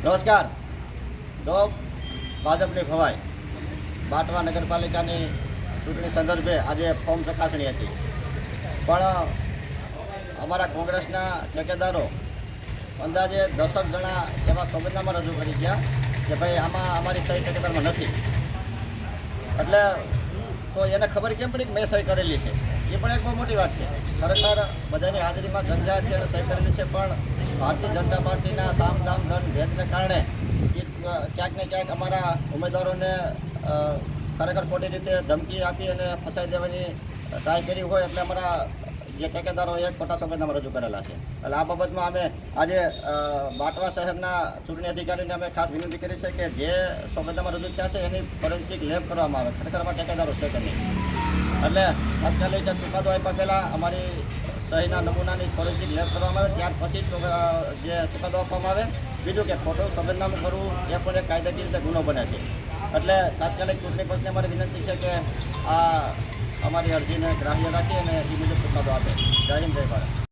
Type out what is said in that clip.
નમસ્કાર. તો ભાજપની ભવાઈ બાટવા નગરપાલિકાની ચૂંટણી સંદર્ભે આજે ફોર્મ ચકાસણી હતી, પણ અમારા કોંગ્રેસના ઠેકેદારો અંદાજે 10 જણા એવા સોગંદનામા રજૂ કરી ગયા કે ભાઈ આમાં અમારી સહી ઠેકેદારમાં નથી. એટલે તો એને ખબર કેમ પડી કે મેં સહી કરેલી છે? એ પણ એક બહુ મોટી વાત છે. ખરેખર બધાની હાજરીમાં જનજાહેર છે અને સહી કરેલી છે, પણ ભારતીય જનતા પાર્ટીના સામ દામ દંડ ભેદને કારણે ક્યાંક ને ક્યાંક અમારા ઉમેદવારોને ખરેખર ખોટી રીતે ધમકી આપી અને ફસાઈ દેવાની ટ્રાય કરી હોય, એટલે અમારા જે ઠેકેદારોએ ખોટા સોગંદનામા રજૂ કરેલા છે. એટલે આ બાબતમાં અમે આજે બાટવા શહેરના ચૂંટણી અધિકારીને અમે ખાસ વિનંતી કરી છે કે જે સોગંદનામા રજૂ થયા છે એની ફોરેન્સિક લેબ કરવામાં આવે. ખરેખર અમારા ઠેકેદારો છે કે નહીં, એટલે તાત્કાલિક ચુકાદો આપ્યા પહેલાં અમારી સહીના નમૂનાની ફોરેન્સિક લેબ કરવામાં આવે, ત્યાર પછી જે ચુકાદો આપવામાં આવે. બીજું કે ખોટું સોગંદનામું કરવું એ પણ એક કાયદાકીય રીતે ગુનો બને છે. એટલે તાત્કાલિક ચૂંટણી પંચને અમારી વિનંતી છે કે આ અમારી અરજીને ગ્રાહ્ય રાખી અને એ મુજબ ચુકાદો આપે. જય હિન્દ, જય ભારત.